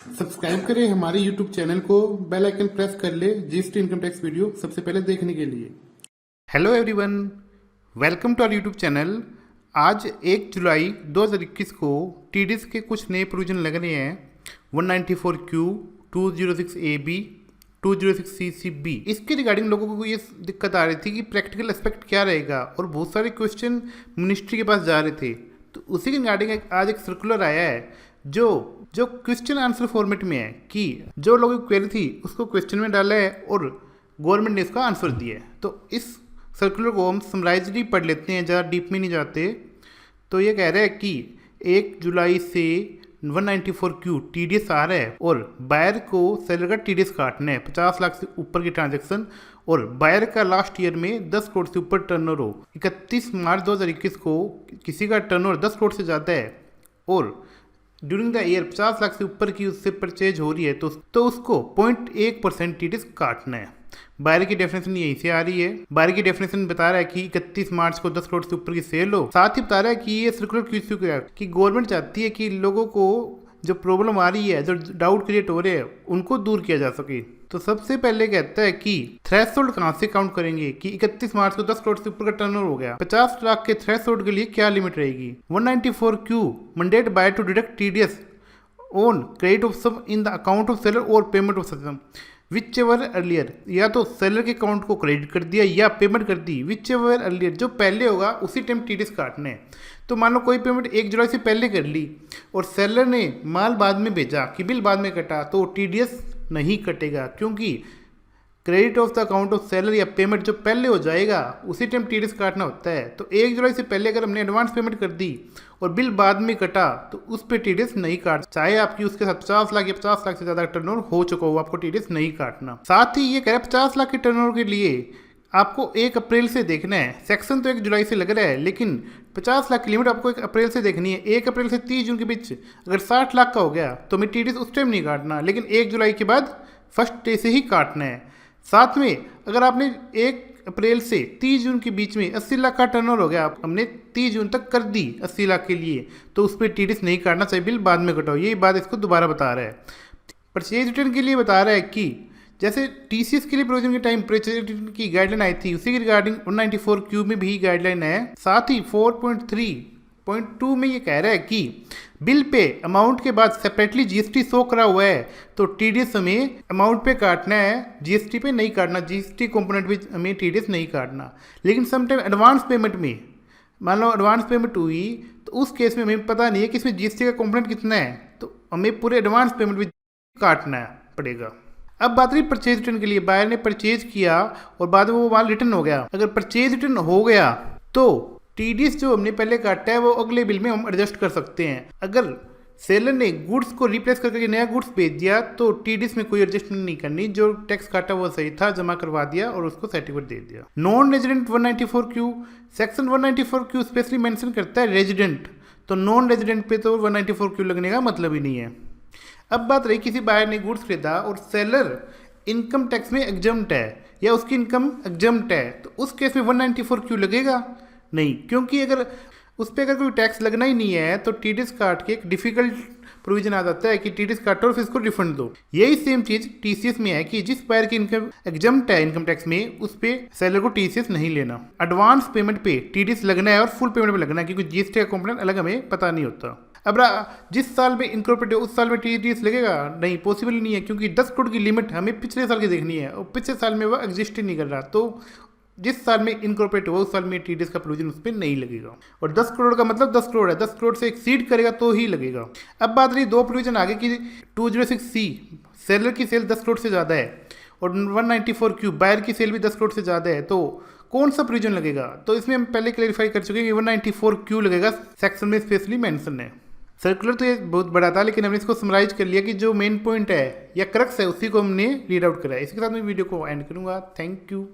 Subscribe करें हमारे YouTube channel को, बेल आइकन प्रेस कर ले जीएसटी इनकम टैक्स वीडियो सबसे पहले देखने के लिए। Hello everyone, welcome to our YouTube channel. आज 1 जुलाई 2021 को टीडीएस के कुछ नए प्रोविजन लग रहे हैं। 194Q, 206AB, 206CCB। इसके रिगार्डिंग लोगों को ये दिक्कत आ रही थी कि प्रैक्टिकल एस्पेक्ट क्या रहेगा, और बहुत सारे क्वेश्चन मिनिस्ट्री के पास जा रहे थे। तो उसी के रिगार्डिंग आज एक सर्कुलर आया है जो क्वेश्चन आंसर फॉर्मेट में है, कि जो लोगों की क्वेरी थी उसको क्वेश्चन में डाला है और गवर्नमेंट ने इसका आंसर दिया है। तो इस सर्कुलर को हम समराइजली पढ़ लेते हैं, ज़्यादा डीप में नहीं जाते। तो ये कह रहा है कि 1 जुलाई से 194Q टीडीएस आ रहा है और बायर को सेलर का टीडीएस काटना है 50 लाख से ऊपर की ट्रांजैक्शन, और बायर का लास्ट ईयर में 10 करोड़ से ऊपर टर्नओवर हो। 31 मार्च 2021 को किसी का टर्नओवर 10 करोड़ से ज़्यादा है और ड्यूरिंग द ईयर 50 लाख से ऊपर की उससे परचेज हो रही है तो उसको 0.1% टीडीएस काटना है। बायर की डेफिनेशन यहीं से आ रही है। बायर की डेफिनेशन बता रहा है कि 31 मार्च को 10 करोड़ से ऊपर की सेल हो। साथ ही बता रहा है कि ये सर्कुलर क्यों इश्यू किया कि गवर्नमेंट चाहती है कि लोगों को जो प्रॉब्लम आ रही है, जो डाउट क्रिएट हो रहे हैं, उनको दूर किया जा सके। तो सबसे पहले कहता है कि थ्रेशोल्ड कहाँ से काउंट करेंगे, कि 31 मार्च को 10 करोड़ से ऊपर का टर्नओवर हो गया, 50 लाख के थ्रेशोल्ड के लिए क्या लिमिट रहेगी। 194Q mandate buyer to deduct TDS on credit of sum in the account of seller और payment of sum whichever earlier. या तो सेलर के अकाउंट को क्रेडिट कर दिया या पेमेंट कर दी, विच एवर अर्लियर, जो पहले होगा उसी टाइम टीडीएस काटना है। तो मान लो कोई पेमेंट 1 जुलाई से पहले कर ली और सेलर ने माल बाद में भेजा कि बिल बाद में कटा, तो टीडीएस नहीं कटेगा, क्योंकि credit of the account of seller या पेमेंट जो पहले हो जाएगा उसी टाइम टीडीएस काटना होता है। तो 1 जुलाई से पहले अगर हमने एडवांस पेमेंट कर दी और बिल बाद में कटा तो उस पर टीडीएस नहीं काट, चाहे आपकी उसके साथ 50 लाख या 50 लाख से ज़्यादा टर्नओवर हो चुका हो, आपको टीडीएस नहीं काटना। साथ ही ये कह रहा है 50 लाख के टर्नओवर के लिए आपको 1 अप्रैल से देखना है। सेक्शन तो 1 जुलाई से लग रहा है, लेकिन 50 लाख की लिमिट आपको 1 अप्रैल से देखनी है। 1 अप्रैल से 30 जून के बीच अगर 60 लाख का हो गया तो हमें टीडीएस उस टाइम नहीं काटना, लेकिन 1 जुलाई के बाद फर्स्ट डे से ही काटना है। साथ में अगर आपने 1 अप्रैल से 30 जून के बीच में 80 लाख का टर्नओवर हो गया, हमने 30 जून तक कर दी 80 लाख के लिए, तो उस पर टीडीएस नहीं काटना, चाहिए बिल बाद में कटाओ। यही बात इसको दोबारा बता रहा है। परचेज रिटर्न के लिए बता रहा है कि जैसे टीसीएस के लिए प्रोविजन के टाइम परचेज रिटर्न की गाइडलाइन आई थी, उसी के रिगार्डिंग 194Q में भी गाइडलाइन है। साथ ही 4.3.2 में ये कह रहा है कि बिल पे अमाउंट के बाद सेपरेटली जीएसटी शो करा हुआ है तो टीडीएस हमें अमाउंट पे काटना है, जीएसटी पे नहीं काटना। जीएसटी कंपोनेंट भी हमें टीडीएस नहीं काटना। लेकिन समटाइम एडवांस पेमेंट में, मान लो एडवांस पेमेंट हुई तो उस केस में हमें पता नहीं है कि इसमें जीएसटी का कंपोनेंट कितना है, तो हमें पूरे एडवांस पेमेंट भी काटना पड़ेगा। अब बात रही परचेज रिटर्न के लिए। बायर ने परचेज किया और बाद में वो माल रिटर्न हो गया। अगर परचेज रिटर्न हो गया तो टीडीएस जो हमने पहले काटा है वो अगले बिल में हम एडजस्ट कर सकते हैं। अगर सेलर ने गुड्स को रिप्लेस करके नया गुड्स भेज दिया तो टीडीएस में कोई एडजस्टमेंट नहीं करनी, जो टैक्स काटा वो सही था, जमा करवा दिया और उसको सर्टिफिकेट दे दिया। Non resident 194Q, section 194Q specially mention करता है रेजिडेंट, तो नॉन रेजिडेंट पे तो 194Q लगने का मतलब ही नहीं है। अब बात रही किसी बायर ने गुड्स खरीदा और सेलर इनकम टैक्स में एग्जम्प्ट है या उसकी इनकम एग्जम्प्ट है, तो उस केस में 194Q लगेगा नहीं, क्योंकि अगर उस पर अगर कोई टैक्स लगना ही नहीं है तो टीडीएस काट के एक डिफिकल्ट प्रोविजन आ जाता है कि टीडीएस काटो और फिर इसको रिफंड दो। यही सेम चीज़ टीसीएस में है कि जिस बायर की इनकम एग्जम्प्ट है इनकम टैक्स में, उस पे सेलर को टीसीएस नहीं लेना। एडवांस पेमेंट पे टीडीएस लगना है और फुल पेमेंट पे लगना है, क्योंकि जीएसटी का कंपोनेंट अलग हमें पता नहीं होता। अब जिस साल में इनकॉर्पोरेट उस साल में टीडीएस लगेगा नहीं, पॉसिबल नहीं है, क्योंकि 10 करोड़ की लिमिट हमें पिछले साल की देखनी है और पिछले साल में वो एग्जिस्ट ही नहीं कर रहा। तो जिस साल में इनकॉर्पोरेट हुआ उस साल में टीडीएस का प्रोविजन उस पर नहीं लगेगा। और 10 करोड़ का मतलब 10 करोड़ है, 10 करोड़ से एक्सीड करेगा तो ही लगेगा। अब बात रही 2 प्रोविजन आगे की। 206C सेलर की सेल 10 करोड़ से ज़्यादा है और 194Q बायर की सेल भी 10 करोड़ से ज़्यादा है, तो कौन सा प्रोविजन लगेगा? तो इसमें हम पहले क्लेरिफाई कर चुके हैं कि 194Q लगेगा, सेक्शन में स्पेशली मेंशन है। सर्कुलर तो ये बहुत बड़ा था, लेकिन हमने इसको समराइज कर लिया कि जो मेन पॉइंट है या क्रक्स है उसी को हमने रीड आउट करा है। इसके साथ मैं वीडियो को एंड करूँगा। Thank you.